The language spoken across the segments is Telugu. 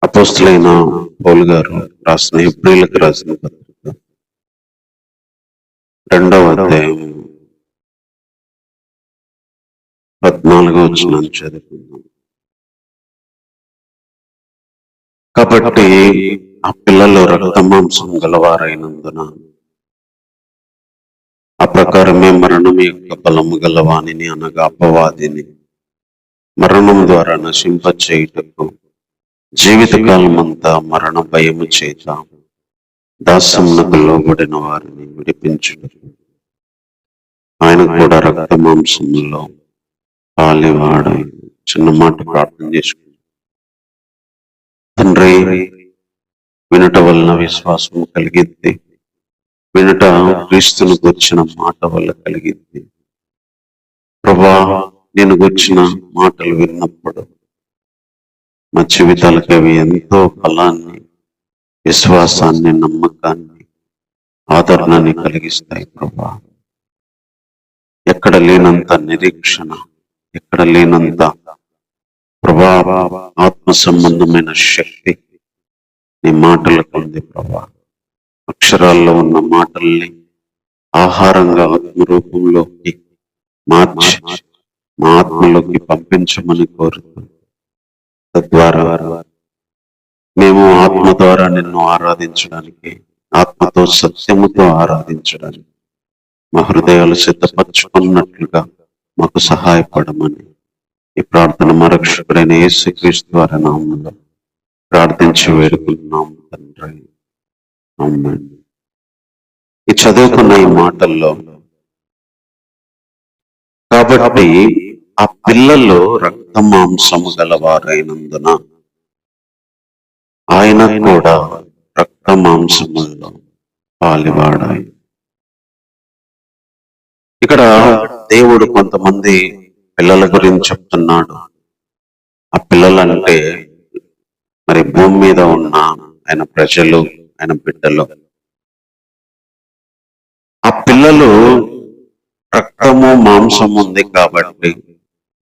అపోస్తలైన పౌలు గారు రాసిన హెబ్రీయులకు రాసిన పత్రిక 2వ అధ్యాయం 14వ వచనం చదువుకుందాం. కాబట్టి ఆ పిల్లలు రక్త మాంసం గలవారైనందున ఆ ప్రకారమే మరణం యొక్క బలము గలవానిని అనగా అపవాదిని మరణం ద్వారా నశింపచేయుటకు జీవితకాలం అంతా మరణ భయము చేత దాస్యమునకు లోబడిన వారిని విడిపించుటకు ఆయన కూడా రక్త మాంసములో పాలివాడై. చిన్న మాట ప్రార్థన చేసుకుంటాం. తండ్రి, వినుట వలన విశ్వాసము కలిగింది, వినుట క్రీస్తును గుర్చిన మాట వల్ల కలిగింది. ప్రభా, నేను గుర్చిన మాటలు విన్నప్పుడు మా జీవితాలకు అవి ఎంతో ఫలాన్ని, విశ్వాసాన్ని, నమ్మకాన్ని, ఆదరణని కలిగిస్తాయి. ప్రభా, ఎక్కడ లేనంత నిరీక్షణ, ఎక్కడ లేనంత ప్రభా ఆత్మ సంబంధమైన శక్తి నీ మాటలకు ఉంది. ప్రభా, అక్షరాల్లో ఉన్న మాటల్ని ఆహారంగా ఆత్మరూపంలోకి మార్చి మా ఆత్మలోకి పంపించమని కోరుతూ, తద్వారా మేము ఆత్మ ద్వారా నిన్ను ఆరాధించడానికి, ఆత్మతో సత్యముతో ఆరాధించడానికి మా హృదయాలు సిద్ధపరచుకున్నట్లుగా మాకు సహాయపడమని ఈ ప్రార్థన మా రక్షకుడైన యేసుక్రీస్తు వారి నామములో ప్రార్థించి వేడుకుంటున్నాము తండ్రి. ఆమేన్. ఈ చదువుకున్న ఈ మాటల్లో కాబట్టి ఆ పిల్లలు రక్త మాంసము గలవారైనందున ఆయన కూడా రక్త మాంసముల్లో పాలివాడాయి. ఇక్కడ దేవుడు కొంతమంది పిల్లల గురించి చెప్తున్నాడు. ఆ పిల్లలంటే మరి భూమి మీద ఉన్న ఆయన ప్రజలు, ఆయన బిడ్డలు. ఆ పిల్లలు రక్తము మాంసం ఉంది కాబట్టి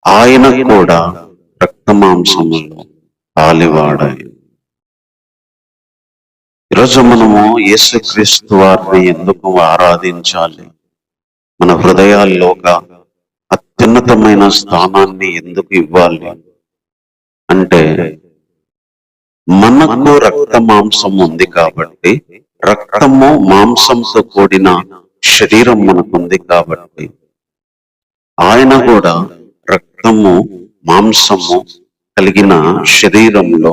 ఆయన కూడా రక్త మాంసములో పాలివాడాయి. ఈరోజు మనము యేసుక్రీస్తు వారిని ఎందుకు ఆరాధించాలి, మన హృదయాల్లో ఒక అత్యున్నతమైన స్థానాన్ని ఎందుకు ఇవ్వాలి అంటే, మనకు రక్త మాంసం ఉంది కాబట్టి, రక్తము మాంసంతో కూడిన శరీరం మనకుంది కాబట్టి ఆయన కూడా రక్తము మాంసము కలిగిన శరీరంలో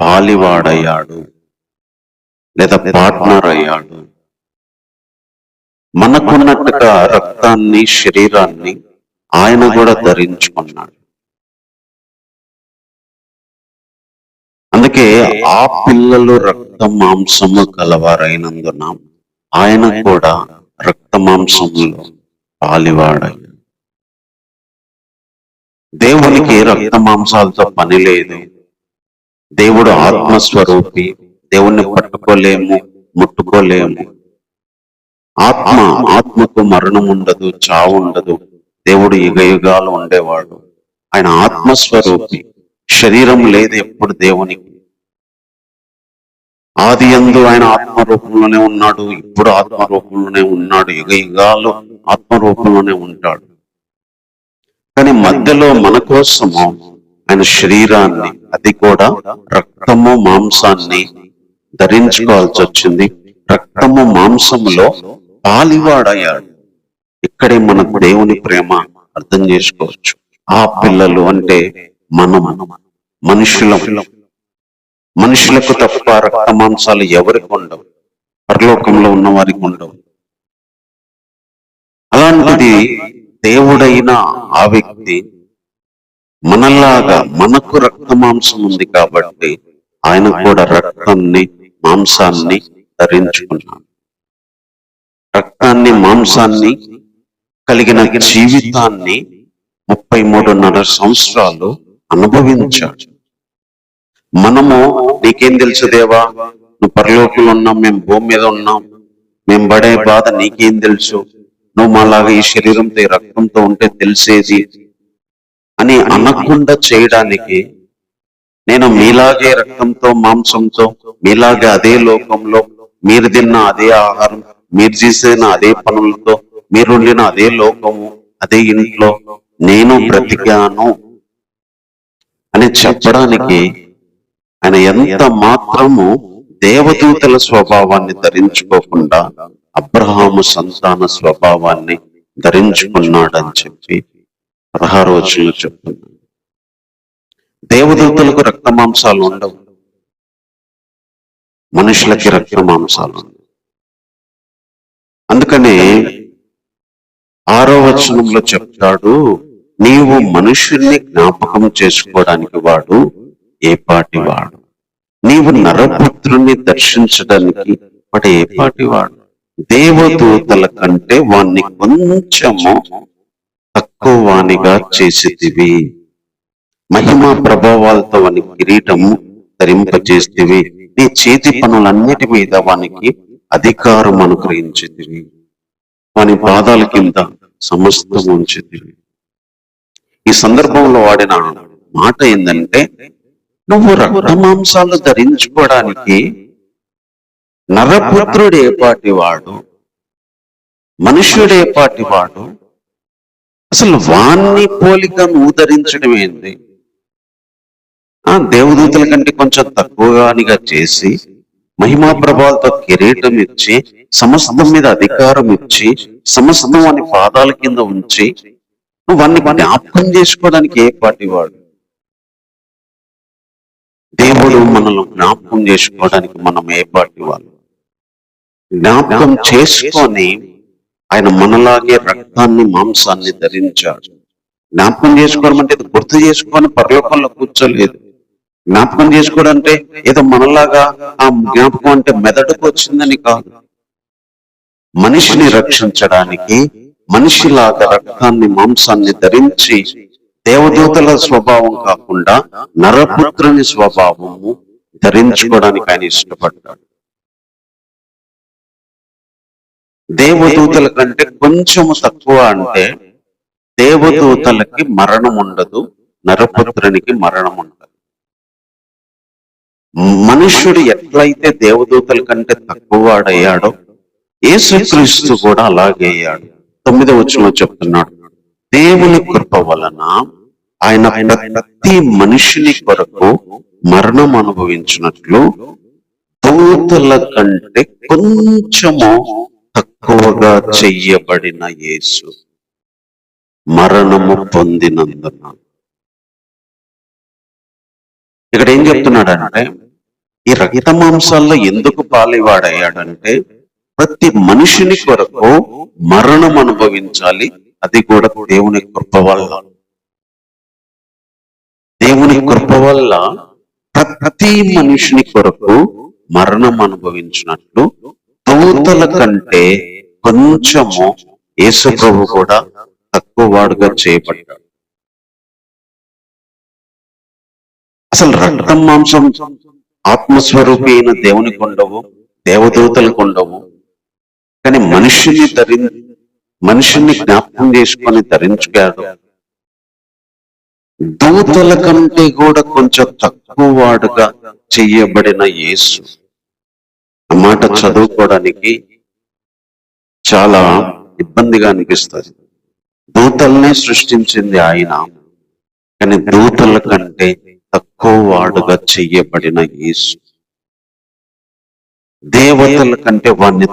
పాలివాడయ్యాడు లేదా పార్ట్నర్ అయ్యాడు. మనకున్నట్టుగా రక్తాన్ని, శరీరాన్ని ఆయన కూడా ధరించుకున్నాడు. అందుకే ఆ పిల్లలు రక్త మాంసము కలవారైనందున ఆయన కూడా రక్త మాంసములో పాలివాడాడు. దేవునికి రక్త మాంసాలతో పని లేదు. దేవుడు ఆత్మస్వరూపి. దేవుణ్ణి పట్టుకోలేము, ముట్టుకోలేము. ఆత్మకు మరణం ఉండదు, చావు ఉండదు. దేవుడు యుగయుగాలు ఉండేవాడు. ఆయన ఆత్మస్వరూపి. శరీరం లేదు ఎప్పుడు దేవునికి. ఆది యందు ఆయన ఆత్మరూపంలోనే ఉన్నాడు, ఇప్పుడు ఆత్మరూపంలోనే ఉన్నాడు, యుగయుగాలు ఆత్మరూపంలోనే ఉంటాడు. కానీ మధ్యలో మన కోసము ఆయన శరీరాన్ని, అది కూడా రక్తము మాంసాన్ని ధరించుకోవాల్సి వచ్చింది. రక్తము మాంసములో పాలివాడయ్యాడు. ఇక్కడే మన దేవుని ప్రేమ అర్థం చేసుకోవచ్చు. ఆ పిల్లలు అంటే మనుషులకు తప్ప రక్త మాంసాలు ఎవరికి ఉండవు, పరలోకంలో ఉన్న వారికి ఉండవు. అలాంటిది దేవుడైన ఆ వ్యక్తి మనలాగా, మనకు రక్త మాంసం ఉంది కాబట్టి ఆయన కూడా రక్తాన్ని, మాంసాన్ని ధరించుకున్నాడు. రక్తాన్ని, మాంసాన్ని కలిగిన జీవితాన్ని 33.5 సంవత్సరాలు అనుభవించాడు. మనము, నీకేం తెలుసు దేవా, నువ్వు పరలోకంలో ఉన్నాం, మేము భూమి మీద ఉన్నాం, మేము పడే బాధ నీకేం తెలుసు, నువ్వు మాలాగా ఈ శరీరంతో, ఈ రక్తంతో ఉంటే తెలిసేది అని అనకుండా చేయడానికి నేను మీలాగే రక్తంతో మాంసంతో మీలాగే అదే లోకంలో మీరు తిన్న అదే ఆహారం, మీరు చేసిన అదే పనులతో, మీరుండిన అదే లోకము, అదే ఇంట్లో నేను బ్రతికాను అని చెప్పడానికి ఆయన ఎంత మాత్రము దేవదూతల స్వభావాన్ని ధరించుకోకుండా అబ్రహాము సంతాన స్వభావాన్ని ధరించుకున్నాడని చెప్పి 16వ వచనంలో చెప్తున్నాడు. దేవదూతలకు రక్త మాంసాలు ఉండవు, మనుషులకి రక్త మాంసాలు ఉండవు. అందుకనే 6వ వచనంలో చెప్తాడు, నీవు మనుషుల్ని జ్ఞాపకం చేసుకోవడానికి వాడు ఏ పాటి వాడు, నీవు నరపుత్రుని దర్శించడానికి వాడు ఏ పాటి వాడు. దేవదూతల కంటే వాణ్ణి కొంచెము తక్కువ వానిగా చేసేదివి, మహిమా ప్రభావాలతో వాని కిరీటము ధరింపజేస్తేవి, నీ చేతి పనులన్నిటి మీద వానికి అధికారం అనుగ్రహించేదివి, వాని పాదాల కింద సమస్తం ఉంచేదివి. ఈ సందర్భంలో వాడిన మాట ఏంటంటే, నువ్వు రక్త మాంసాలు ధరించుకోవడానికి నరపుత్రుడు ఏ పాటి వాడు, మనుష్యుడు ఏ పాటి వాడు, అసలు వాణ్ణి పోలిక నువ్వు ధరించడం ఏంటి? దేవదూతల కంటే కొంచెం తక్కువగానిగా చేసి మహిమా ప్రభావాలతో కిరీటం ఇచ్చి సమస్తం మీద అధికారం ఇచ్చి సమస్తం వాని పాదాల కింద ఉంచి నువ్వు వాన్ని జ్ఞాపకం చేసుకోవడానికి ఏ పాటి వాడు? దేవుడు మనల్ని జ్ఞాపకం చేసుకోవడానికి మనం ఏ పాటి వాళ్ళు? జ్ఞాపకం చేసుకొని ఆయన మనలాగే రక్తాన్ని మాంసాన్ని ధరించాడు. జ్ఞాపకం చేసుకోవడం అంటే గుర్తు చేసుకొని పరలోకంలో కూర్చోలేదు. జ్ఞాపకం చేసుకోవడం అంటే ఏదో మనలాగా ఆ జ్ఞాపకం అంటే మెదడుకు వచ్చిందని కాదు. మనిషిని రక్షించడానికి మనిషిలాగా రక్తాన్ని మాంసాన్ని ధరించి దేవదూతల స్వభావం కాకుండా నరపుత్రుని స్వభావము ధరించుకోవడానికి ఆయన ఇష్టపడ్డాడు. దేవదూతల కంటే కొంచెము తక్కువ అంటే దేవదూతలకి మరణం ఉండదు, నరపుత్రునికి మరణం ఉండదు. మనుష్యుడు ఎట్లయితే దేవదూతల కంటే తక్కువ వాడయ్యాడో యేసుక్రీస్తు కూడా అలాగే అయ్యాడు. 9వ వచనంలో చెప్తున్నాడు, దేవుని కృప వలన ఆయన ప్రతి మనిషిని కొరకు మరణం అనుభవించినట్లు దూతల కంటే కొంచెము తక్కువగా చెయ్యబడిన యేసు మరణము పొందినందున. ఇక్కడ ఏం చెప్తున్నాడంటే, ఈ రక్త మాంసాల్లో ఎందుకు పాలివాడయ్యాడంటే ప్రతి మనిషిని కొరకు మరణం అనుభవించాలి, అది కూడా దేవుని కృప వల్ల. దేవుని కృప వల్ల ప్రతి మనిషిని కొరకు మరణం అనుభవించినట్లు దూతల కంటే కొంచెము యేసు ప్రభు కూడా తక్కువ వాడుగా చేయబడ్డాడు. అసలు రక్తం మాంసం ఆత్మస్వరూపి అయిన దేవునికి ఉండవు, దేవదూతలకు ఉండవు. కానీ మనిషిని జ్ఞాపకం చేసుకొని ధరించుకాడు. దూతల కంటే కూడా కొంచెం తక్కువ వాడుగా చెయ్యబడిన యేసు. ఆ మాట చదువుకోవడానికి చాలా ఇబ్బందిగా అనిపిస్తుంది. దూతల్నే సృష్టించింది ఆయన, కానీ దూతల కంటే తక్కువ వాడుగా చెయ్యబడిన యేసు. దేవతల కంటే వాణ్ణి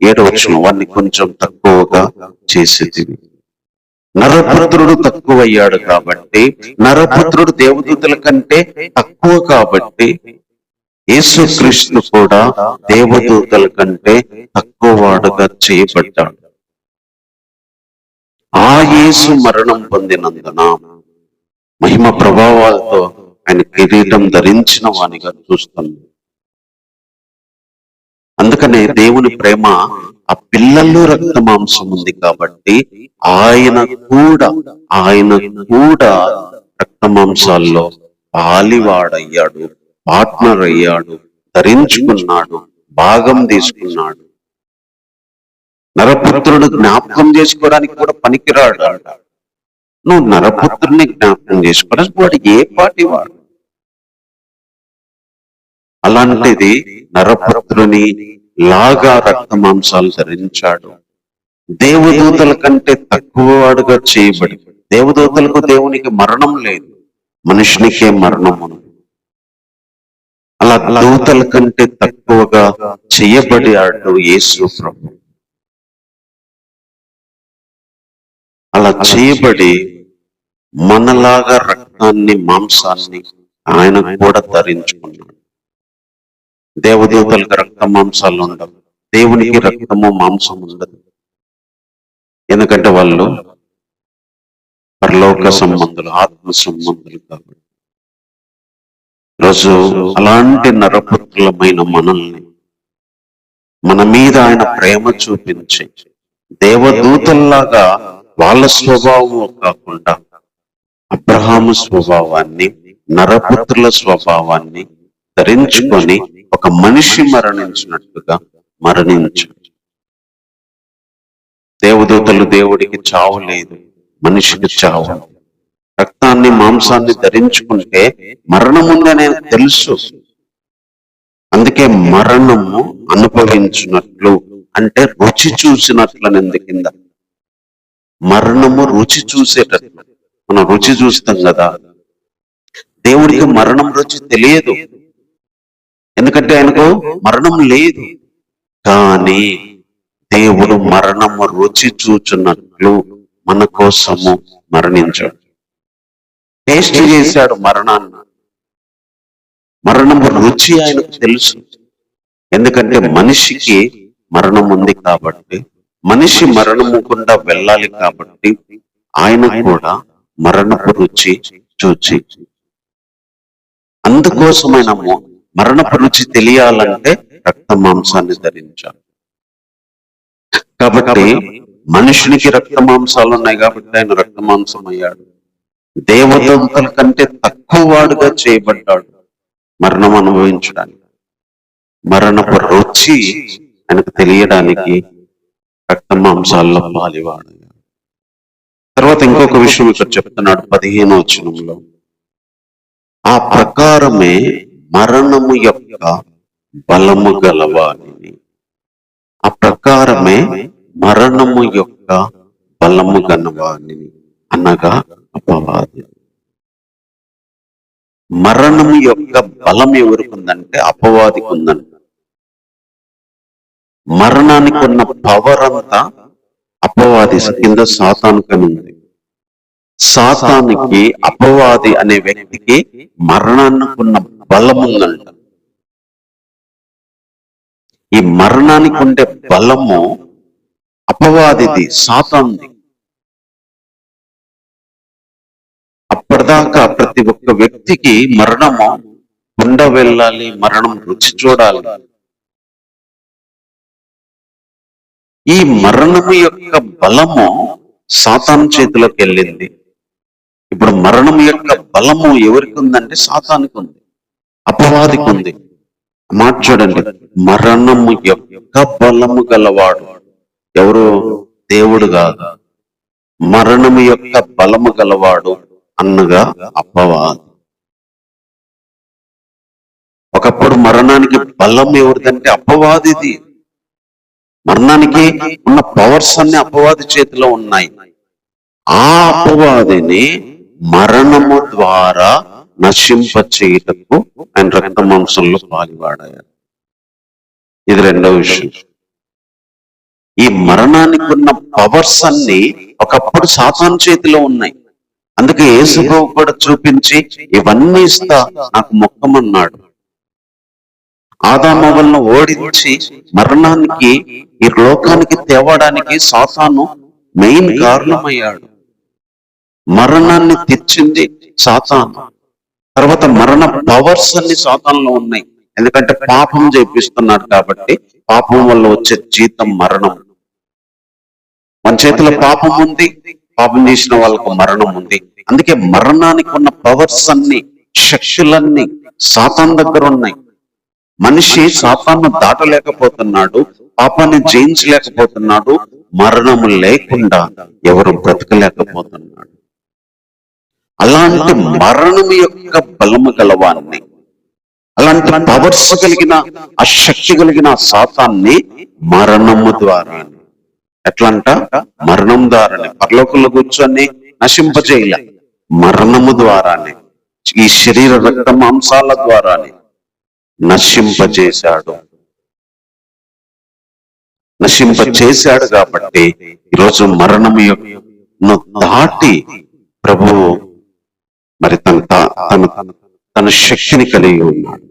7వ వచనం వాణ్ణి కొంచెం తక్కువగా చేసేది. నరపుత్రుడు తక్కువయ్యాడు కాబట్టి, నరపుత్రుడు దేవదూతల కంటే తక్కువ కాబట్టి యేసుక్రీస్తు కూడా దేవదూతల కంటే తక్కువ వాడుగా చేయబడ్డాడు. ఆ యేసు మరణం పొందినందున మహిమ ప్రభావాలతో ఆయన కిరీటం ధరించిన వానిగా చూస్తుంది. అందుకనే దేవుని ప్రేమ ఆ పిల్లల్లో రక్త మాంసం ఉంది కాబట్టి ఆయన కూడా రక్త మాంసాల్లో పాలివాడయ్యాడు, పార్ట్నర్ అయ్యాడు, ధరించుకున్నాడు, భాగం తీసుకున్నాడు. నరపుత్రుడు జ్ఞాపకం చేసుకోవడానికి కూడా పనికిరాడు అంట. నువ్వు నరపుత్రుడిని జ్ఞాపకం చేసుకోవడానికి వాడు ఏ పాటి వాడు? అలాంటిది నరపుత్రుని లాగా రక్త మాంసాలు ధరించాడు. దేవదూతల కంటే తక్కువ వాడుగా చేయబడి, దేవదూతలకు దేవునికి మరణం లేదు, మనుషునికే మరణం ఉంది. అలా దూతల కంటే తక్కువగా చేయబడాడు యేసు ప్రభు. అలా చేయబడి మనలాగా రక్తాన్ని మాంసాన్ని ఆయన కూడా ధరించుకున్నాడు. దేవదూతలకు రక్త మాంసాలు ఉండవు, దేవునికి రక్తము మాంసం ఉండదు. ఎందుకంటే వాళ్ళు పరలోక సంబంధులు, ఆత్మ సంబంధులు కాబట్టి. రోజు అలాంటి నరపుత్రులమైన మనల్ని మన మీద ఆయన ప్రేమ చూపించి దేవదూతల్లాగా వాళ్ళ స్వభావం కాకుండా అబ్రహాము స్వభావాన్ని, నరపుత్రుల స్వభావాన్ని ధరించుకొని ఒక మనిషి మరణించినట్టుగా మరణించాడు. దేవదూతలు దేవుడికి చావు లేదు, మనిషికి చావు. రక్తాన్ని మాంసాన్ని ధరించుకుంటే మరణం ఉందని తెలుసు. అందుకే మరణము అనుభవించినట్లు అంటే రుచి చూసినట్లనేది కింద. మరణము రుచి చూసేటట్లు. మనం రుచి చూస్తాం కదా, దేవుడికి మరణం రుచి తెలియదు, ఎందుకంటే ఆయనకు మరణం లేదు. కానీ దేవుడు మరణము రుచి చూచున్నట్లు మన కోసము మరణించాడు. టేస్ట్ చేశాడు మరణాన్ని. మరణము రుచి ఆయనకు తెలుసు, ఎందుకంటే మనిషికి మరణం ఉంది కాబట్టి, మనిషి మరణము గుండా వెళ్ళాలి కాబట్టి ఆయన కూడా మరణపు రుచి చూచి, అందుకోసం ఆయన మరణపు రుచి తెలియాలంటే రక్త మాంసాన్ని ధరించాలి. కాబట్టి మనుషునికి రక్త మాంసాలు ఉన్నాయి కాబట్టి ఆయన రక్త మాంసం అయ్యాడు. దేవదూతల కంటే తక్కువ వాడుగా చేయబడ్డాడు మరణం అనుభవించడానికి. మరణపు రుచి ఆయనకు తెలియడానికి రక్త మాంసాల్లో పాలివాడు. తర్వాత ఇంకొక విషయం ఇక్కడ చెప్తున్నాడు 15వ వచనంలో, ఆ ప్రకారమే మరణము యొక్క బలము గలవాని. ఆ ప్రకారమే మరణము యొక్క బలము గలవాని అనగా అపవాది. మరణము యొక్క బలం ఎవరికి ఉందంటే అపవాదికి ఉందంట. మరణానికి ఉన్న పవర్ అంతా అపవాది కింద సాతానుకి ఉంది. సాతానికి, అపవాది అనే వ్యక్తికి మరణానికి ఉన్న బలం ఉందంట. ఈ మరణానికి ఉండే బలము అపవాదిది, సాతానుది. అప్పటిదాకా ప్రతి ఒక్క వ్యక్తికి మరణము గుండా వెళ్ళాలి, మరణం రుచి చూడాలి. ఈ మరణము యొక్క బలము సాతాను చేతిలోకి వెళ్ళింది. ఇప్పుడు మరణం యొక్క బలము ఎవరికి ఉందంటే సాతానికి ఉంది, అపవాదికి ఉంది. మాట చూడండి, మరణము యొక్క బలము గలవాడు ఎవరు? దేవుడు కాదు. మరణము యొక్క బలము గలవాడు అన్నగా అపవాది. ఒకప్పుడు మరణానికి బలం ఎవరిదంటే అపవాదిది. మరణానికి ఉన్న పవర్స్ అన్ని అపవాది చేతిలో ఉన్నాయి. ఆ అపవాదిని మరణము ద్వారా నశింప చేయుటకు ఆయన రక్త మాంసంలో పాలివాడారు. ఇది రెండవ విషయం. ఈ మరణానికి ఉన్న పవర్స్ అన్ని ఒకప్పుడు సాతాను చేతిలో ఉన్నాయి. అందుకే యేసుప్రభు కూడా చూపించి ఇవన్నీ ఇస్తా నాకు మొక్కమన్నాడు. ఆదామవ్వలను ఓడించి మరణానికి, ఈ లోకానికి తేవడానికి సాతాను మెయిన్ కారణమయ్యాడు. మరణాన్ని తెచ్చింది సాతాను. తర్వాత మరణ పవర్స్ అన్ని సాతానులో ఉన్నాయి. ఎందుకంటే పాపం చేపిస్తున్నాడు కాబట్టి, పాపం వల్ల వచ్చే జీతం మరణం. మన చేతిలో పాపం ఉంది, పాపం చేసిన వాళ్ళకు మరణం ఉంది. అందుకే మరణానికి ఉన్న పవర్స్ అన్ని, శక్తులన్నీ సాతాను దగ్గర ఉన్నాయి. మనిషి సాతాను దాటలేకపోతున్నాడు, పాపాన్ని జయించలేకపోతున్నాడు, మరణము లేకుండా ఎవరు బ్రతకలేకపోతున్నాడు. అలాంటి మరణము యొక్క బలము గలవాన్ని, అలాంటి అలాంటి పవర్స్ కలిగిన, ఆ శక్తి కలిగిన సాతాన్ని మరణము ద్వారా, ఎట్లంట, మరణం ద్వారానే, పరలోకంలో కూర్చొని నశింపజేయలే, మరణము ద్వారానే, ఈ శరీర రక్త మాంసాల ద్వారానే నశింపజేశాడు. నశింపజేశాడు కాబట్టి ఈరోజు మరణము దాటి ప్రభువు మరి తన శక్తిని కలిగి ఉన్నాడు.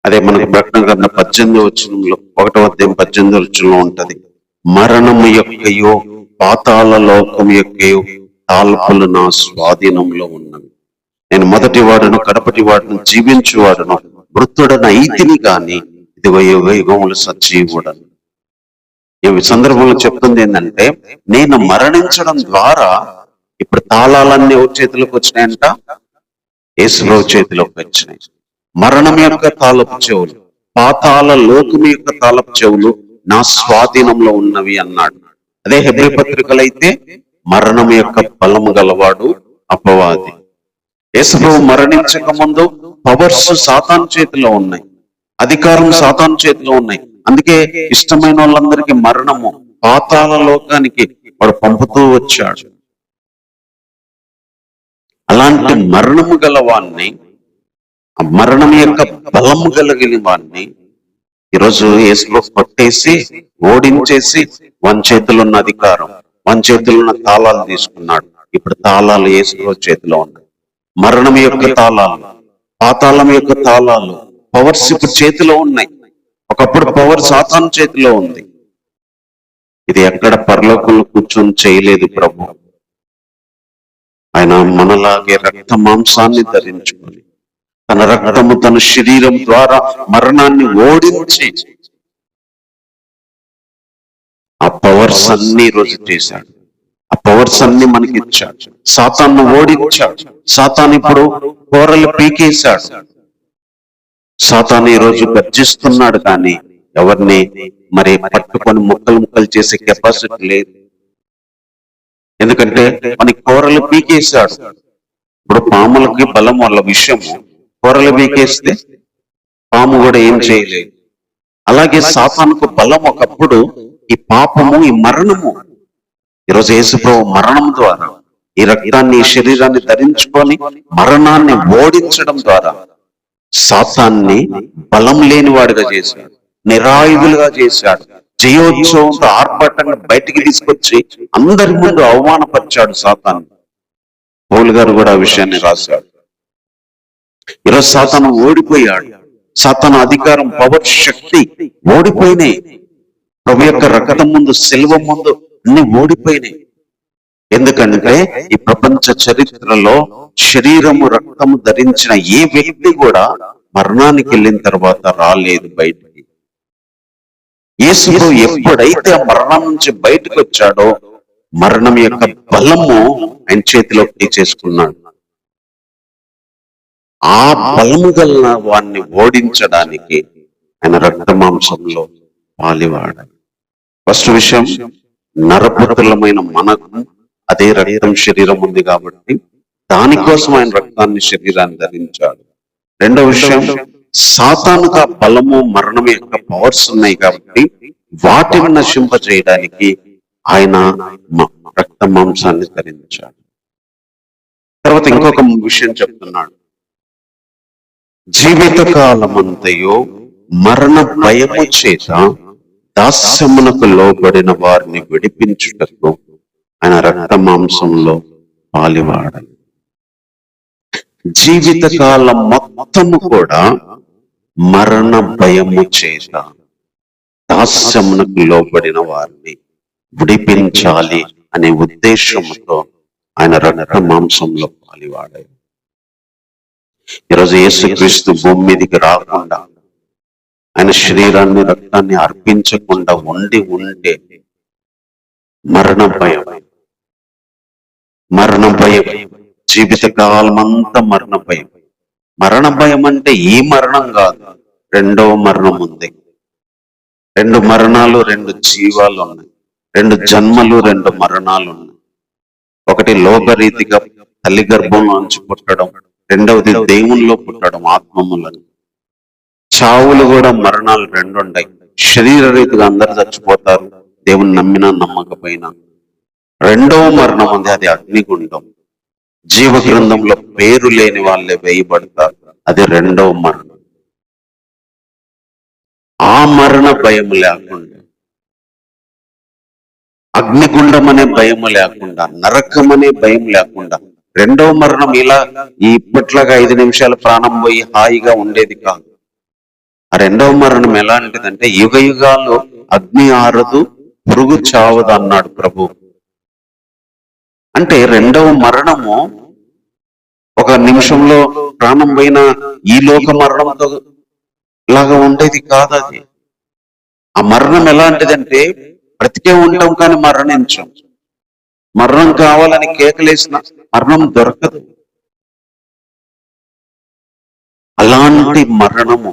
అదే మనకి ప్రకటన గ్రంథం 18వ వచనంలో, 1వ అధ్యాయం 18వ వచనంలో ఉంటది, మరణము యొక్కయో పాతాళ లోకం యొక్కయో తాల్పులు నా స్వాధీనంలో ఉన్నవి. నేను మొదటి వాడును కడపటి వాడును జీవించువాడును, మృతుడన అయితిని గాని ఇదిగో యుగములు సజీవుడను. ఈ సందర్భంలో చెప్తుంది ఏంటంటే, నేను మరణించడం ద్వారా ఇప్పుడు తాళాలన్నీ ఎవరి చేతిలోకి వచ్చినాయంట? యేసుప్రభు చేతిలోకి వచ్చినాయి. మరణం యొక్క తాళపు చెవులు, పాతాళ లోకం యొక్క తాళపు చెవులు నా స్వాధీనంలో ఉన్నవి అన్నాడు. అదే హెబ్రీ పత్రికలు అయితే మరణం యొక్క బలము గలవాడు అపవాది. యేసుప్రభు మరణించక ముందు పవర్స్ సాతాను చేతిలో ఉన్నాయి, అధికారం సాతాను చేతిలో ఉన్నాయి. అందుకే ఇష్టమైన వాళ్ళందరికీ మరణము, పాతాళ లోకానికి వాడు పంపుతూ వచ్చాడు. అలాంటి మరణము గల వాణ్ణి, ఆ మరణం యొక్క బలము కలిగిన వాణ్ణి ఈరోజు యేసులో కొట్టేసి ఓడించేసి వన్ చేతిలో ఉన్న అధికారం, వన్ చేతిలో ఉన్న తాళాలు తీసుకున్నాడు. ఇప్పుడు తాళాలు యేసులో చేతిలో ఉన్నాయి. మరణం యొక్క తాళాలు, పాతాళం యొక్క తాళాలు, పవర్స్ ఇప్పుడు చేతిలో ఉన్నాయి. ఒకప్పుడు పవర్ సాతాను చేతిలో ఉంది. ఇది ఎక్కడ పరలోకంలో కూర్చొని చేయలేదు ప్రభు. ఆయన మనలాగే రక్త మాంసాన్ని ధరించుకొని తన రక్తము, తన శరీరం ద్వారా మరణాన్ని ఓడించి ఆ పవర్స్ అన్ని రోజు చేశాడు. ఆ పవర్స్ అన్ని మనకి ఇచ్చాడు. సాతాన్ని ఓడించాడు. సాతాను ఇప్పుడు కూరలు పీకేశాడు. సాతాను ఈ రోజు గర్జిస్తున్నాడు, కానీ ఎవరిని మరి పట్టుకొని ముక్కలు ముక్కలు చేసే కెపాసిటీ లేదు. ఎందుకంటే మనకి కూరలు పీకేశాడు. ఇప్పుడు పాములకి బలం వల్ల విషయము, కూరలు పీకేస్తే పాము కూడా ఏం చేయలేదు. అలాగే సాతానుకు బలం ఒకప్పుడు ఈ పాపము, ఈ మరణము. ఈరోజు యేసుప్రభు మరణం ద్వారా ఈ రక్తాన్ని, ఈ శరీరాన్ని ధరించుకొని మరణాన్ని ఓడించడం ద్వారా సాతాన్ని బలం లేని వాడిగా చేశాడు, నిరాయుధులుగా చేశాడు. జయోత్సవంతో ఆర్భాటంగా బయటికి తీసుకొచ్చి అందరి ముందు అవమానపరిచాడు సాతాన్ని. పౌలు గారు కూడా ఆ విషయాన్ని రాశాడు. ఈరోజు సాతాను ఓడిపోయాడు. సాతాను అధికారం, పవర్, శక్తి ఓడిపోయినాయి. ప్రభు యొక్క రక్తం ముందు, శిలువ ముందు అన్ని ఓడిపోయినాయి. ఎందుకంటే ఈ ప్రపంచ చరిత్రలో శరీరము, రక్తము ధరించిన ఏ వ్యక్తి కూడా మరణానికి వెళ్ళిన తర్వాత రాలేదు బయటికి. యేసు ఎప్పుడైతే ఆ మరణం నుంచి బయటకు వచ్చాడో మరణం యొక్క బలము ఆయన చేతిలోకి తీసేసుకున్నాడు. ఆ బలము గల వాడిని ఓడించడానికి ఆయన రక్త మాంసంలో పాలివాడాడు. ఫస్ట్ విషయం, నరపుత్రులమైన మనకు అదే రక్తం, శరీరం ఉంది కాబట్టి దానికోసం ఆయన రక్తాన్ని, శరీరాన్ని ధరించాడు. రెండవ విషయం, సాతానుకు ఆ బలము, మరణం యొక్క పవర్స్ ఉన్నాయి కాబట్టి వాటిని నశింపజేయడానికి ఆయన రక్త మాంసాన్ని ధరించాడు. తర్వాత ఇంకొక విషయం చెప్తున్నాడు, జీవిత కాలమంతయో మరణ భయము చేత దాస్యమునకు లోబడిన వారిని విడిపించుటకు ఆయన రక్త మాంసంలో పాలివాడాలి. జీవిత కాలం మొత్తము కూడా మరణ భయము చేత దాస్యమునకు లోబడిన వారిని విడిపించాలి అనే ఉద్దేశంతో ఆయన రక్త మాంసంలో పాలివాడాడు. ఈరోజు యేసుక్రీస్తు భూమి మీదకి రాకుండా, ఆయన శరీరాన్ని, రక్తాన్ని అర్పించకుండా ఉంటే మరణ భయం, జీవిత కాలం అంతా మరణ భయం. మరణ భయం అంటే ఈ మరణం కాదు, రెండవ మరణం ఉంది. 2 మరణాలు, 2 జీవాలు ఉన్నాయి. 2 జన్మలు, 2 మరణాలు ఉన్నాయి. ఒకటి లోకరీతిగా తల్లి గర్భంలోంచి పుట్టడం, రెండవది దేవునిలో పుట్టడం, ఆత్మములను. చావులు కూడా మరణాలు రెండు ఉన్నాయి. శరీర రీతిగా అందరు చచ్చిపోతారు, దేవుని నమ్మినా నమ్మకపోయినా. రెండవ మరణం ఉంది, అది అగ్నిగుండం. జీవ గ్రంథంలో పేరు లేని వాళ్ళే వేయబడతారు, అది రెండవ మరణం. ఆ మరణ భయం లేకుండా, అగ్నిగుండం అనే భయం లేకుండా, నరకం అనే భయం లేకుండా, రెండవ మరణం ఇలా ఇప్పట్లాగా 5 నిమిషాలు ప్రాణం పోయి హాయిగా ఉండేది కాదు. ఆ రెండవ మరణం ఎలాంటిదంటే యుగ యుగాలు అగ్ని ఆరదు, పురుగు చావదు అన్నాడు ప్రభు. అంటే రెండవ మరణము ఒక నిమిషంలో ప్రాణం పోయిన ఈ లోక మరణంతో లాగా ఉండేది కాదు. అది ఆ మరణం ఎలాంటిదంటే బ్రతికే ఉంటాం కానీ మరణించం. మరణం కావాలని కేకలేసిన మరణం దొరకదు. అలాంటి మరణము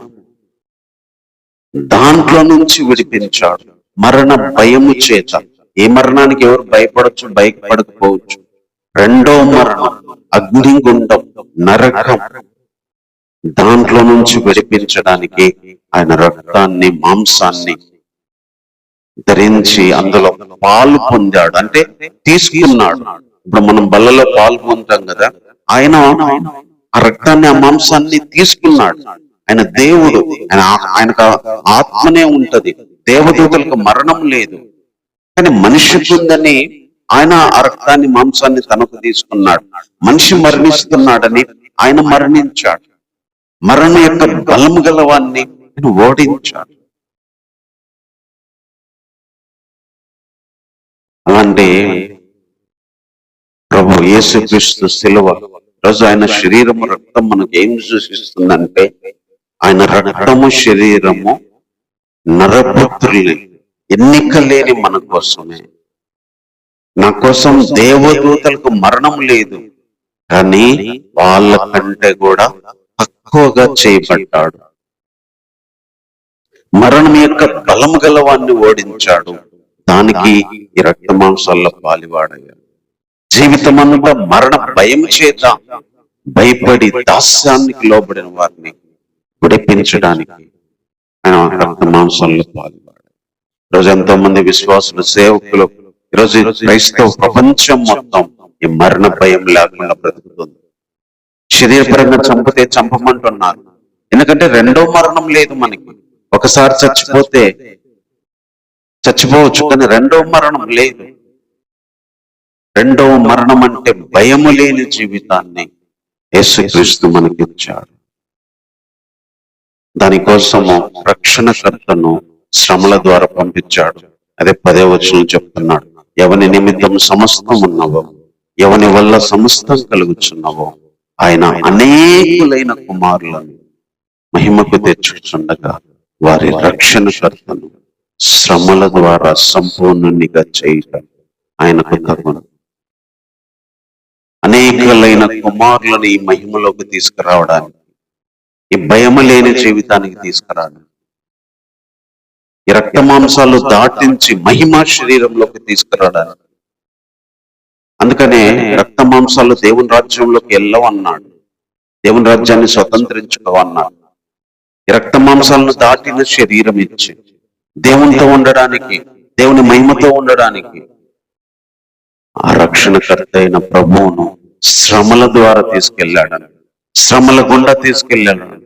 దాంట్లో నుంచి విడిపించాడు. మరణ భయము చేత. ఏ మరణానికి ఎవరు భయపడచ్చు, భయపడకపోవచ్చు. రెండో మరణం అగ్నిగుండం, నరకం, దాంట్లో నుంచి విడిపించడానికి ఆయన రక్తాన్ని, మాంసాన్ని ధరించి అందులో పాలు పొందాడు, అంటే తీసుకున్నాడు. ఇప్పుడు మనం బల్లలో పాలు పొందుతాం కదా, ఆయన ఆ రక్తాన్ని, ఆ మాంసాన్ని తీసుకున్నాడు. ఆయన దేవుడు, ఆయనకు ఆత్మనే ఉంటది. దేవదూతలకు మరణం లేదు, కానీ మనిషికి ఉందని ఆయన ఆ రక్తాన్ని, మాంసాన్ని తనకు తీసుకున్నాడు. మనిషి మరణిస్తున్నాడని ఆయన మరణించాడు. మరణం యొక్క బలము గలవాన్ని ఓడించాడు. అలాంటి ప్రభు యేసుక్రీస్తు శిలువ రోజు ఆయన శరీరము, రక్తం మనకు ఏం సూచిస్తుందంటే ఆయన రక్తము, శరీరము నరపుత్రుల్ని, ఎన్నిక లేని మన కోసమే. నా కోసం దేవదూతలకు మరణం లేదు, కానీ వాళ్ళకంటే కూడా తక్కువగా చేయబడ్డాడు. మరణం యొక్క బలము గలవాన్ని ఓడించాడు. దానికి ఈ రక్త మాంసాల్లో పాలివాడయ్యాడు. జీవితం అంతా మరణ భయం చేత భయపడి దాస్యానికి లోబడిన వారిని విడిపించడానికి ఆయన రక్త మాంసాల్లో పాలివాడు. ఈరోజు ఎంతో మంది విశ్వాసులు, సేవకులు, ఈరోజు క్రైస్తవ ప్రపంచం మొత్తం ఈ మరణ భయం లేకుండా బ్రతుకుతుంది. శరీరపరంగా చంపితే చంపమంటున్నారు, ఎందుకంటే రెండో మరణం లేదు మనకి. ఒకసారి చచ్చిపోతే చచ్చిపోవచ్చు, కానీ రెండవ మరణం లేదు. రెండవ మరణం అంటే భయము లేని జీవితాన్ని యేసుక్రీస్తు మనకిచ్చాడు. దానికోసము రక్షణకర్తను శ్రమల ద్వారా పంపించాడు. అదే 10వ వచనం చెప్తున్నాడు, ఎవని నిమిత్తం సమస్తం ఉన్నవో, ఎవని వల్ల సమస్తం కలుగుచున్నవో ఆయన అనేకులైన కుమారులను మహిమకు తెచ్చుచుండగా వారి రక్షణకర్తను శ్రమల ద్వారా సంపూర్ణునిగా చేయటం ఆయనకు తగును. అనేకులైన కుమారులను ఈ మహిమలోకి తీసుకురావడానికి, ఈ భయము లేని జీవితానికి తీసుకురావడానికి, ఈ రక్త మాంసాలు దాటించి మహిమ శరీరంలోకి తీసుకురావడానికి. అందుకనే రక్త మాంసాలు దేవుని రాజ్యంలోకి వెళ్ళవన్నాడు, దేవుని రాజ్యాన్ని స్వతంత్రించుకోవన్నాడు. ఈ రక్త మాంసాలను దాటిన శరీరం ఇచ్చి దేవునితో ఉండడానికి, దేవుని మహిమతో ఉండడానికి ఆ రక్షణకర్త అయిన ప్రభువును శ్రమల ద్వారా తీసుకెళ్ళాడని, శ్రమల గుండా తీసుకెళ్ళాడని.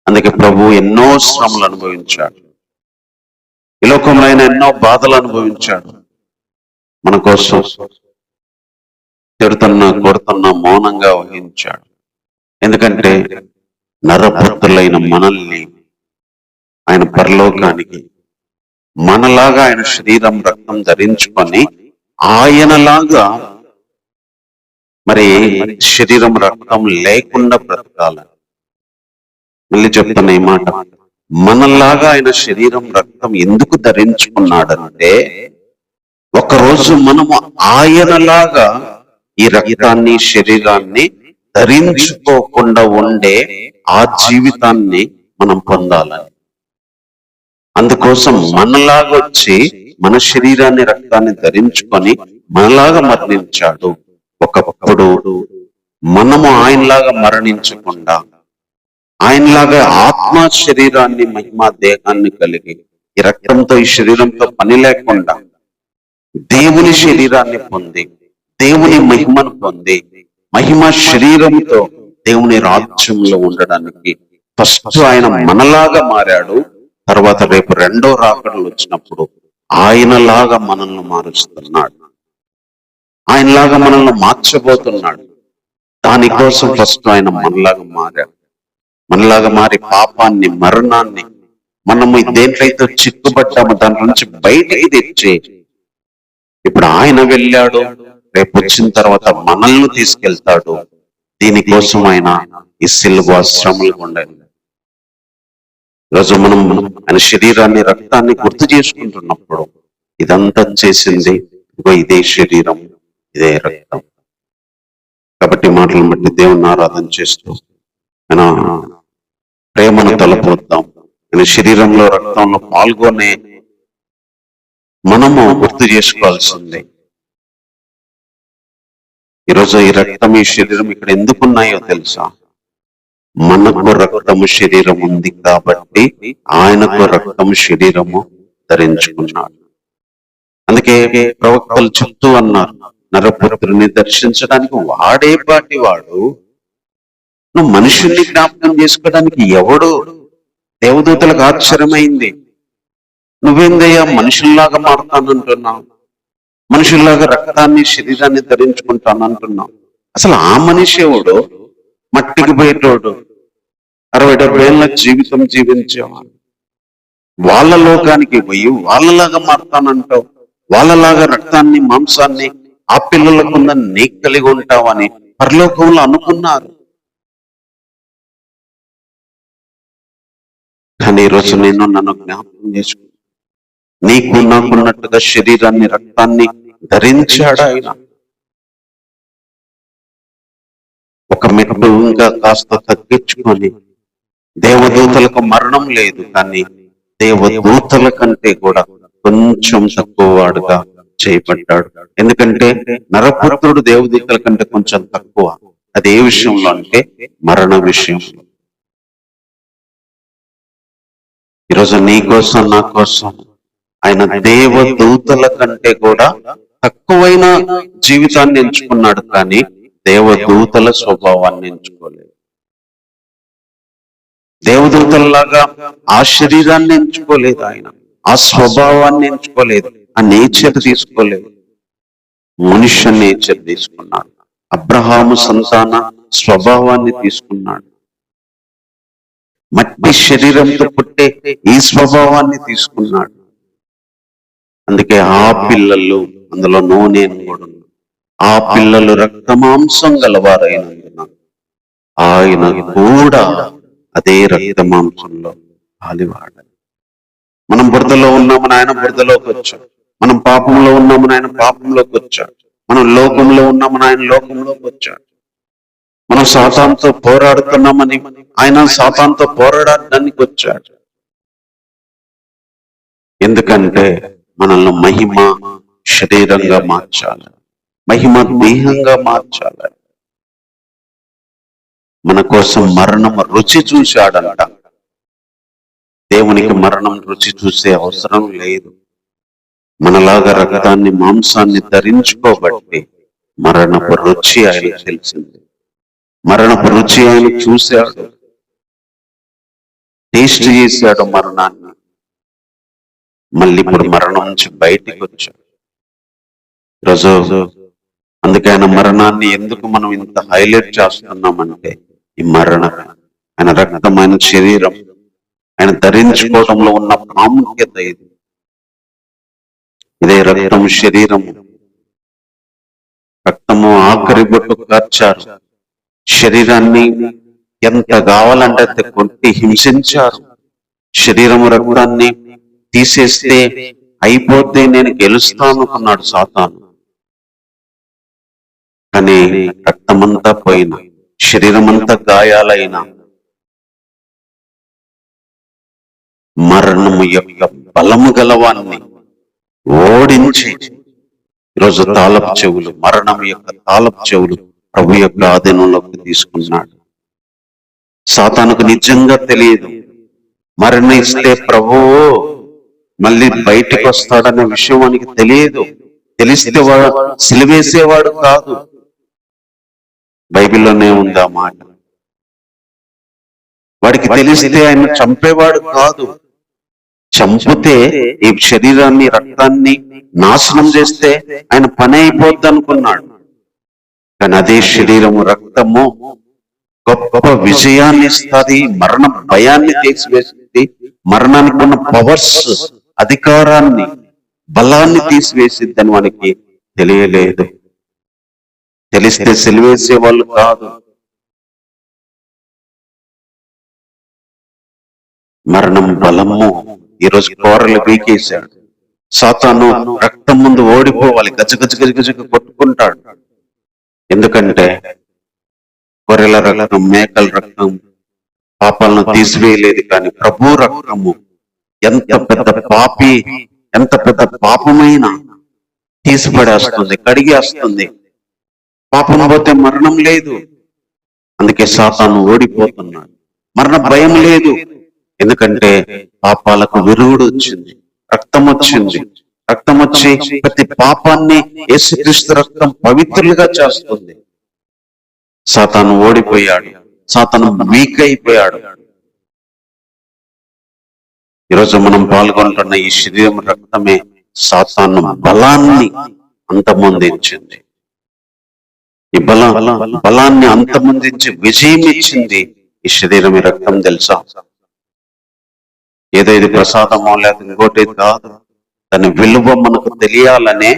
అందుకే ప్రభు ఎన్నో శ్రమలు అనుభవించాడు. ఈ లోకంలో ఆయన ఎన్నో బాధలు అనుభవించాడు మన కోసం. తిడుతున్నా, కొడుతున్నా మౌనంగా వహించాడు. ఎందుకంటే నరపుత్రులైన మనల్ని ఆయన పరలోకానికి, మనలాగా ఆయన శరీరం, రక్తం ధరించుకొని ఆయనలాగా మరి శరీరం, రక్తం లేకుండా బ్రతకాలని. మళ్ళీ చెప్తున్నా ఈ మాట, మనలాగా ఆయన శరీరం, రక్తం ఎందుకు ధరించుకున్నాడంటే ఒకరోజు మనము ఆయనలాగా ఈ రక్తాన్ని, శరీరాన్ని ధరించుకోకుండా ఉండే ఆ జీవితాన్ని మనం పొందాలని. అందుకోసం మనలాగా వచ్చి మన శరీరాన్ని, రక్తాన్ని ధరించుకొని మనలాగా మరణించాడు. ఒకప్పుడు మనము ఆయనలాగా మరణించకుండా ఆయనలాగా ఆత్మ శరీరాన్ని మహిమ దేహాన్ని కలిగి ఈ రక్తంతో ఈ శరీరంతో పని లేకుండా దేవుని శరీరాన్ని పొంది దేవుని మహిమను పొంది మహిమ శరీరంతో దేవుని రాజ్యంలో ఉండడానికి ఫస్ట్ ఆయన మనలాగా మారాడు. తర్వాత రేపు రెండో రాకడలు వచ్చినప్పుడు ఆయనలాగా మనల్ని మారుస్తున్నాడు, ఆయనలాగా మనల్ని మార్చబోతున్నాడు. దానికోసం ఫస్ట్ ఆయన మనలాగా మారాడు. మనలాగా మారి పాపాన్ని మరణాన్ని మనము దేంట్లయితే చిక్కుబడ్డామో దాని నుంచి బయటికి తెచ్చి ఇప్పుడు ఆయన వెళ్ళాడు, రేపు వచ్చిన తర్వాత మనల్ని తీసుకెళ్తాడు. దీనికోసం ఆయన ఈ సిలువ శ్రమలు ఉండాలి. ఈరోజు మనం ఆయన శరీరాన్ని రక్తాన్ని గుర్తు చేసుకుంటున్నప్పుడు ఇదంతా చేసింది ఇగో ఇదే శరీరం, ఇదే రక్తం. కాబట్టి మాటలను బట్టి దేవుని ఆరాధన చేస్తూ ఆయన ప్రేమను తలపోద్దాం. ఆయన శరీరంలో రక్తంలో పాల్గొనే మనము గుర్తు చేసుకోవాల్సిందే. ఈరోజు ఈ రక్తం ఈ శరీరం ఇక్కడ ఎందుకున్నాయో తెలుసా? మనకు రక్తము శరీరం ఉంది కాబట్టి ఆయనకు రక్తము శరీరము ధరించుకున్నాడు. అందుకే ప్రవక్తలు చెప్తూ అన్నారు, నరపుత్రుని దర్శించడానికి వాడే పాటి వాడు, నువ్వు మనుషుల్ని జ్ఞాపకం చేసుకోవడానికి ఎవడు? దేవదూతలకు ఆశ్చర్యమైంది, నువ్వేందయ్యా మనుషుల్లాగా మారుతానంటున్నావు, మనుషుల్లాగా రక్తాన్ని శరీరాన్ని ధరించుకుంటానంటున్నావు. అసలు ఆ మనిషి ఎవడు? మట్టికి పోయేటోడు, 60-70 ఏళ్ళ జీవితం జీవించేవాడు. వాళ్ళ లోకానికి పోయి వాళ్ళలాగా మారుతానంటావు, వాళ్ళలాగా రక్తాన్ని మాంసాన్ని ఆ పిల్లలకున్న నీకు కలిగి ఉంటావని పరలోకంలో అనుకున్నారు. కానీ ఈరోజు నేను నన్ను జ్ఞాపకం చేసుకున్నాను, నీకు నాకున్నట్టుగా శరీరాన్ని రక్తాన్ని ధరించాడు ఆయన. ఒక మెట్టు ఇంకా కాస్త తగ్గించుకొని, దేవదూతలకు మరణం లేదు కానీ దేవదూతల కంటే కూడా కొంచెం తక్కువ వాడుగా చేయబడ్డాడు. ఎందుకంటే నరపుత్రుడు దేవదూతల కంటే కొంచెం తక్కువ. అది ఏ విషయంలో అంటే మరణ విషయంలో. ఈరోజు నీ కోసం నా కోసం ఆయన దేవదూతల కంటే కూడా తక్కువైన జీవితాన్ని ఎంచుకున్నాడు, కానీ దేవదూతల స్వభావాన్ని ఎంచుకోలేదు. దేవదూతల్లాగా ఆ శరీరాన్ని ఎంచుకోలేదు ఆయన, ఆ స్వభావాన్ని ఎంచుకోలేదు, ఆ నేచర్ తీసుకోలేదు. మనుష్య నేచర్ తీసుకున్నాడు, అబ్రహాము సంతాన స్వభావాన్ని తీసుకున్నాడు, మట్టి శరీరంతో పుట్టే ఈ స్వభావాన్ని తీసుకున్నాడు. అందుకే ఆ పిల్లలు, అందులో నేను కూడా, ఆ పిల్లలు రక్తమాంసం గలవారైనందున ఆయన కూడా అదే రక్తమాంసంలో పాలివాడాలి. మనం బురదలో ఉన్నామని ఆయన బురదలోకి వచ్చాడు, మనం పాపంలో ఉన్నామని ఆయన పాపంలోకి వచ్చాడు, మనం లోకంలో ఉన్నామని ఆయన లోకంలోకి వచ్చాడు, మనం సాతానుతో పోరాడుతున్నామని ఆయన సాతానుతో పోరాడడానికి వచ్చాడు. ఎందుకంటే మనల్ని మహిమ శరీరంగా మార్చాలి, మహిమ దేహంగా మార్చాలి. మన కోసం మరణం రుచి చూశాడంట. దేవునికి మరణం రుచి చూసే అవసరం లేదు. మనలాగా రక్తాన్ని మాంసాన్ని ధరించుకోబట్టి మరణపు రుచి ఆయన తెలిసింది, మరణపు రుచి ఆయన చూశాడు, టేస్ట్ చేశాడు మరణాన్ని. మళ్ళీ ఇప్పుడు మరణం నుంచి బయటికి వచ్చాడు. ఈరోజు అందుకే ఆయన మరణాన్ని ఎందుకు మనం ఇంత హైలైట్ చేస్తున్నామంటే, ఈ మరణం ఆయన రక్తం, ఆయన శరీరం, ఆయన ధరించుకోవడంలో ఉన్న ప్రాముఖ్యత ఇది. ఇదే రక్తం శరీరము. రక్తము ఆఖరి బొట్టు కార్చారు, శరీరాన్ని ఎంత కావాలంటే అంత కొట్టి హింసించారు. శరీరము రక్తాన్ని తీసేస్తే అయిపోతే నేను గెలుస్తాను అన్నాడు సాతాను. కానీ రక్తమంతా పోయిన, శరీరం అంతా గాయాలైన, మరణము యొక్క బలము గలవాన్ని ఓడించి ఈరోజు తాళపు చెవులు, మరణం యొక్క తాళపు చెవులు ప్రభు యొక్క ఆధీనంలోకి తీసుకున్నాడు. సాతానుకు నిజంగా తెలియదు, మరణిస్తే ప్రభువు మళ్ళీ బయటికి వస్తాడనే విషయం వానికి తెలియదు. తెలిస్తే వాడు సిలివేసేవాడు కాదు. బైబిల్లోనే ఉంది ఆ మాట. వాడికి తెలిస్తే ఆయన చంపేవాడు కాదు. చంపితే ఈ శరీరాన్ని, రక్తాన్ని నాశనం చేస్తే ఆయన పని అయిపోద్ది అనుకున్నాడు. కానీ అదే శరీరము, రక్తము గొప్ప విజయాన్ని ఇస్తుంది, మరణ భయాన్ని తీసివేసింది, మరణానికి ఉన్న పవర్స్, అధికారాన్ని, బలాన్ని తీసివేసిద్దని వానికి తెలియలేదు. తెలిస్తే సిలివేసే వాళ్ళు కాదు. మరణం బలము ఈరోజు కోరలు పీకేశాడు. సాతాను రక్తం ముందు ఓడిపోవాలి, గజగజ గజగజ కొట్టుకుంటాడు. ఎందుకంటే గొర్రెల రక్తం, మేకల రక్తం పాపాలను తీసివేయలేదు, కానీ ప్రభు రక్తము ఎంత పెద్ద పాపి, ఎంత పెద్ద పాపమైన తీసిపడేస్తుంది, కడిగేస్తుంది. పాపం పోతే మరణం లేదు. అందుకే సాతాను ఓడిపోతున్నాడు. మరణ భయం లేదు, ఎందుకంటే పాపాలకు విరుగుడు వచ్చింది, రక్తం వచ్చింది. రక్తం వచ్చి ప్రతి పాపాన్ని యేసుక్రీస్తు రక్తం పవిత్రులుగా చేస్తుంది. సాతాను ఓడిపోయాడు, సాతాను వీక్ అయిపోయాడు. ఈరోజు మనం పాల్గొంటున్న ఈ శరీరం రక్తమే సాతాను బలాన్ని అంతమొందించింది. ఈ బలాన్ని అంతమొందించి విజయం ఇచ్చింది ఈ శరీరం, ఈ రక్తం. తెలుసా? ఏదో ఇది ప్రసాదమో లేదా ఇంకోటి కాదు. దాని విలువ మనకు తెలియాలనే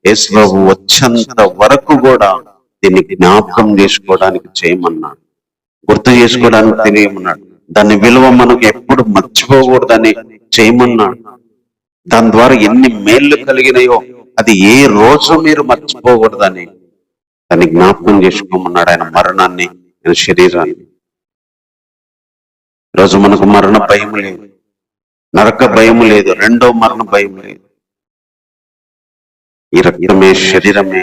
యేసుబాబు వచ్చేంత వరకు కూడా దీన్ని జ్ఞాపకం చేసుకోవడానికి చేయమన్నాడు, గుర్తు చేసుకోవడానికి తెలియమన్నాడు. దాని విలువ మనకు ఎప్పుడు మర్చిపోకూడదని చేయమన్నాడు. దాని ద్వారా ఎన్ని మేళ్లు కలిగినాయో అది ఏ రోజు మీరు మర్చిపోకూడదని దాన్ని జ్ఞాపకం చేసుకోమన్నాడు. ఆయన మరణాన్ని, ఆయన శరీరాన్ని. ఈరోజు మనకు మరణ భయం లేదు, నరక భయం లేదు, రెండో మరణ భయం లేదు. ఈ రక్తమే, శరీరమే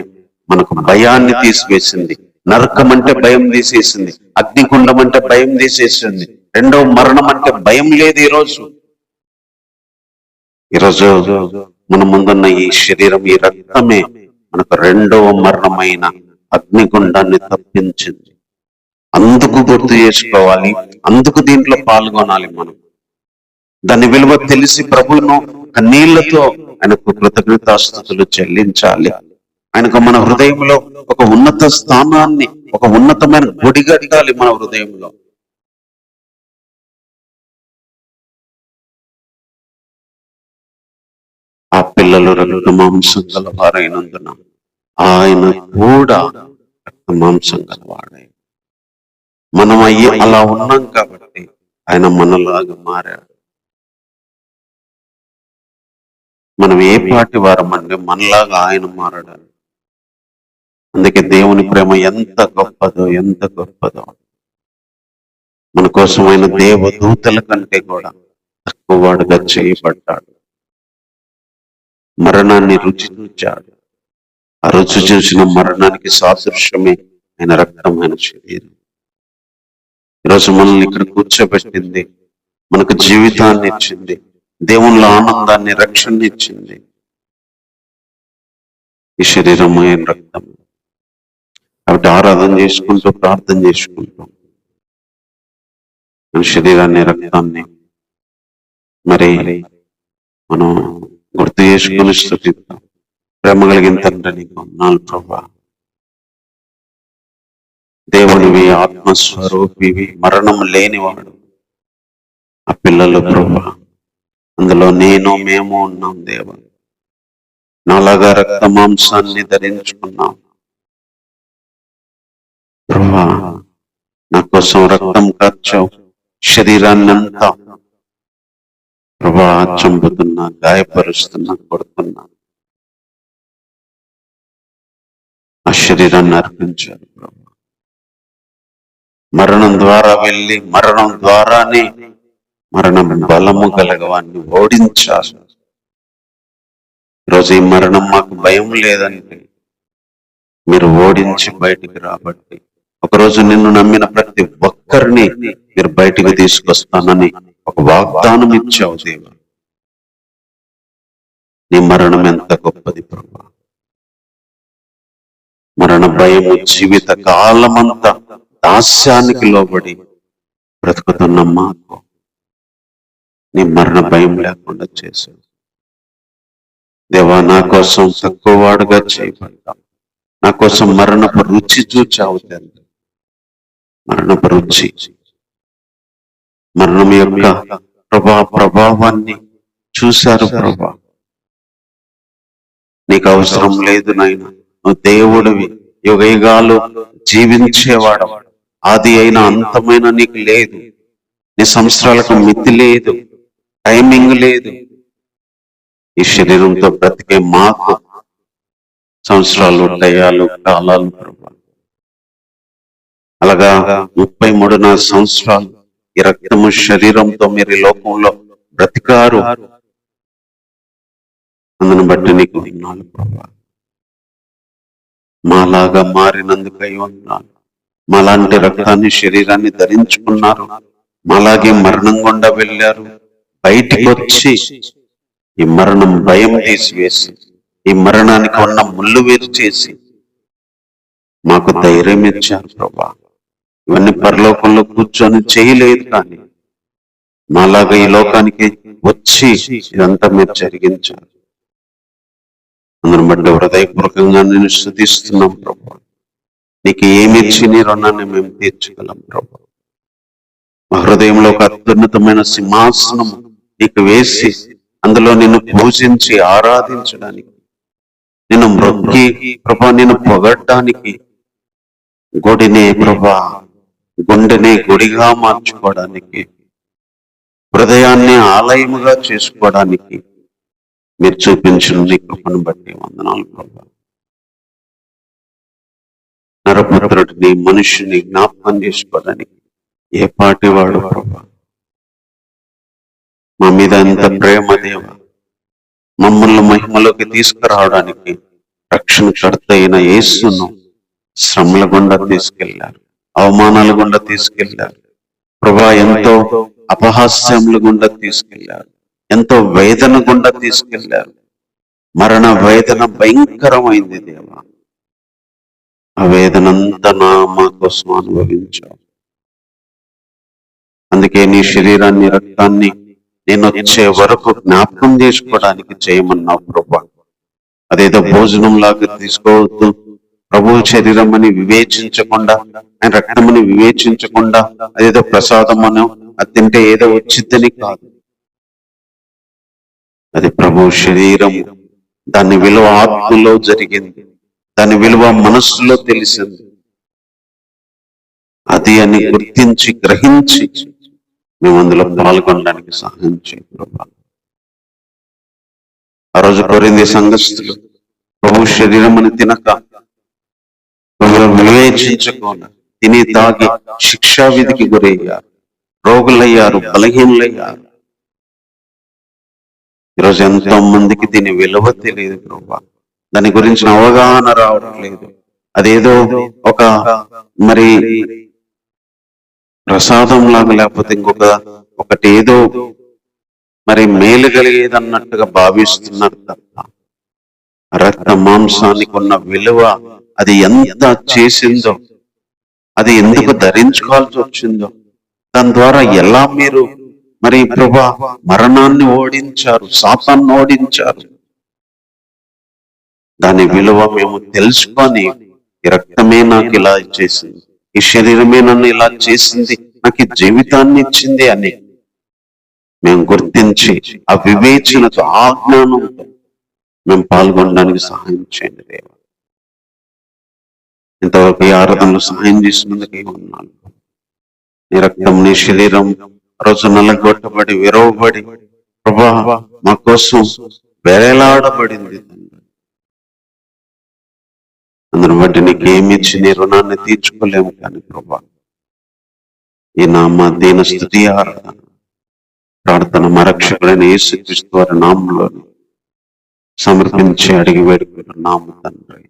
మనకు భయాన్ని తీసివేసింది. నరకం అంటే భయం తీసేసింది, అగ్నిగుండం అంటే భయం తీసేసింది, రెండో మరణం అంటే భయం లేదు. ఈరోజు మన ముందున్న ఈ శరీరం, ఈ రక్తమే మనకు రెండవ మరణమైన అగ్నిగుండాన్ని తప్పించింది. అందుకు గుర్తు చేసుకోవాలి, అందుకు దీంట్లో పాల్గొనాలి. మనం దాని విలువ తెలిసి ప్రభువును కన్నీళ్లతో ఆయనకు కృతజ్ఞతాస్తుతులు చెల్లించాలి. ఆయనకు మన హృదయంలో ఒక ఉన్నత స్థానాన్ని, ఒక ఉన్నతమైన గుడి కట్టాలి మన హృదయంలో. ఆ పిల్లలు రక్త మాంసం గలవారైనందున ఆయన కూడా రక్త మాంసం గలవాడే. మనం అయ్యి అలా ఉన్నాం కాబట్టి ఆయన మనలాగా మారాడు. మనం ఏ పాటి వారమంటే మనలాగా ఆయన మారడాలి. అందుకే దేవుని ప్రేమ ఎంత గొప్పదో, ఎంత గొప్పదో. మన కోసం ఆయన దేవదూతల కంటే కూడా తక్కువ వాడుగా చేయబడ్డాడు. మరణాన్ని రుచి చూచాడు. ఆ రుచి చూసిన మరణానికి సాదృశ్యమే ఆయన రక్తం, ఆయన శరీరం. ఈరోజు మనల్ని ఇక్కడ కూర్చోబెట్టింది, మనకు జీవితాన్ని ఇచ్చింది, దేవునిలో ఆనందాన్ని, రక్షణ ఇచ్చింది ఈ శరీరం, ఆయన రక్తం. కాబట్టి ఆరాధన చేసుకుంటూ, ప్రార్థన చేసుకుంటూ మన శరీరాన్ని, రక్తాన్ని మరి మనం గుర్తు చేసుకుని స్తుతిద్దాం. ప్రేమ కలిగిన తండ్రి, నీకు వందనాలు ప్రభువా. దేవునివి, ఆత్మస్వరూపివి, మరణం లేనివాడు. ఆ పిల్లలు ప్రభువా, అందులో నేను, మేము ఉన్నాం. దేవ, నాలాగా రక్త మాంసాన్ని ధరించుకున్నాం ప్రభువా. నా కోసం రక్తం కార్చావు, శరీరాన్ని అంతా ప్రభువా చంపుతున్నా, గాయపరుస్తున్నా, కొడుతున్నా. ఆ శరీరాన్ని అర్పించారు ప్రభు. మరణం ద్వారా వెళ్ళి, మరణం ద్వారానే మరణం బలము కలగవాన్ని ఓడించాలి. ఈరోజు ఈ మరణం మాకు భయం లేదంటే మీరు ఓడించి బయటికి రాబట్టి, ఒకరోజు నిన్ను నమ్మిన ప్రతి ఒక్కరిని మీరు బయటికి తీసుకొస్తానని ఒక వాగ్దానం ఇచ్చావు దేవా. నీ మరణం ఎంత గొప్పది ప్రభా. మరణ భయము జీవిత కాలమంతా దాస్యానికి లోబడి బ్రతుకుతున్న మాకు నీ మరణ భయం లేకుండా చేశావు దేవా. నా కోసం తక్కువ వాడుగా చేయబడ్డావు. నా కోసం మరణపు రుచి చూచావు తండ్రి. మరణపు రుచి, మరణం యొక్క ప్రభావాన్ని చూశారు ప్రభా. నీకు అవసరం లేదు నాయన, నువ్వు దేవుడివి, యుగయుగాలు జీవించేవాడు, ఆది అయిన అంతమైన నీకు లేదు. నీ సంవత్సరాలకు మితి లేదు, టైమింగ్ లేదు. ఈ శరీరంతో బ్రతికే మాకు సంవత్సరాలు, టయాలు, కాలాలు ప్రభా. అలాగా 33 సంవత్సరాలు ఈ రక్తము శరీరంతో మీరు ఈ లోకంలో బ్రతికారు. అందును బట్టి నీకు వందనాలు ప్రభా. మాలాగా మారినందుకై వందనాలు. మాలాంటి రక్తాన్ని, శరీరాన్ని ధరించుకున్నారు. మాలాగే మరణం గుండా వెళ్ళారు. బయటికి వచ్చి ఈ మరణం భయం తీసివేసి, ఈ మరణానికి ఉన్న ముళ్ళు వేరు చేసి మాకు ధైర్యం ఇచ్చారు ప్రభా. ఇవన్నీ పరలోకంలో కూర్చొని చేయలేదు, కానీ మాలాగా ఈ లోకానికి వచ్చి ఇదంతా మీరు జరిగించారు. అందును బట్టి హృదయపూర్వకంగా నేను స్తుతిస్తున్నాం ప్రభా. నీకు ఏమిచ్చి నీ రుణాన్ని మేము తీర్చగలం ప్రభా. మా హృదయంలో ఒక అత్యున్నతమైన సింహాసనం నీకు వేసి అందులో నిన్ను పూజించి ఆరాధించడానికి, నిన్ను మ్రొక్కి ప్రభా, నిన్ను పొగడ్డానికి, గుడిని ప్రభా, గుండెని గుడిగా మార్చుకోవడానికి, హృదయాన్ని ఆలయముగా చేసుకోవడానికి మీరు చూపించిన నీ కృపను బట్టి వందనాలు ప్రభా. నరపుత్రుడిని, మనుషుని జ్ఞాపకం చేసుకోవడానికి ఏ పాటి వాడు ప్రభా. మా మీద ఎంత ప్రేమ దేవ. మమ్మల్ని మహిమలోకి తీసుకురావడానికి రక్షణకర్త అయిన యేసును శ్రమల గుండా తీసుకెళ్లారు, అవమానాల గుండా తీసుకెళ్లారు ప్రభా. ఎంతో అపహాస్యముల గుండా తీసుకెళ్లారు, ఎంతో వేదన గుండా తీసుకెళ్లారు. మరణ వేదన భయంకరమైంది దేవా. ఆ వేదనంతా మా కోసం అనుభవించావు. అందుకే నీ శరీరాన్ని, రక్తాన్ని నేను వచ్చే వరకు జ్ఞాపకం చేసుకోవడానికి చేయమన్నావు ప్రభా. అదేదో భోజనం లాగా తీసుకోవద్దు, ప్రభు శరీరం అని వివేచించకుండా, ఆయన రక్తమని వివేచించకుండా, అదేదో ప్రసాదం అని అది తింటే ఏదో వచ్చిద్దని కాదు. అది ప్రభు శరీరం. దాని విలువ ఆత్మలో జరిగింది, దాని విలువ మనస్సులో తెలిసింది. అది అని గుర్తించి, గ్రహించి మేము అందులో పాల్గొనడానికి సహాయం చేయ ప్రభా. ఆ రోజు కొరింథీ సంఘస్థులు ప్రభు శరీరం అని తినక, వివేచించకుండా తిని తాగి శిక్షా విధికి గురయ్యారు, రోగులయ్యారు, బలహీనులయ్యారు. ఈరోజు ఎంతో మందికి దీని విలువ తెలియదు ప్రభా. దాని గురించిన అవగాహన రావట్లేదు. అదేదో ఒక మరి ప్రసాదం లాగా, లేకపోతే ఒకటి ఏదో మరి మేలు కలిగేదన్నట్టుగా భావిస్తున్నారు తప్ప రక్త మాంసానికి ఉన్న విలువ, అది ఎంత చేసిందో, అది ఎందుకు ధరించుకోవాల్సి వచ్చిందో, దాని ద్వారా ఎలా మీరు మరి ప్రభా మరణాన్ని ఓడించారు, సాతాన్ని ఓడించారు, దాని విలువ మేము తెలుసుకొని, ఈ రక్తమే నాకు ఇలా చేసింది, ఈ శరీరమే నన్ను ఇలా చేసింది, నాకు ఈ జీవితాన్ని ఇచ్చింది అని మేము గుర్తించి ఆ వివేచనతో, ఆ జ్ఞానంతో మేము పాల్గొనడానికి సహాయం చేయండి దేవా. ఇంతవరకు ఈ ఆరాధనలో సహాయం చేసినందుకు ఉన్నాను. నీ రక్తం, నీ శరీరం రోజు నల్లగొట్టబడి, విరవబడి ప్రభా మా కోసం వేలాడబడింది. అందును బట్టి నీకేమిచ్చి నీ రుణాన్ని తీర్చుకోలేము. కానీ ప్రభా, ఈ నామ దీన స్తుతి ఆరాధన ప్రార్థన మా రక్షకుడైన యేసుక్రీస్తు వారి నామములో సమర్పించి అడిగి వేడుకుంటున్నాము తండ్రి.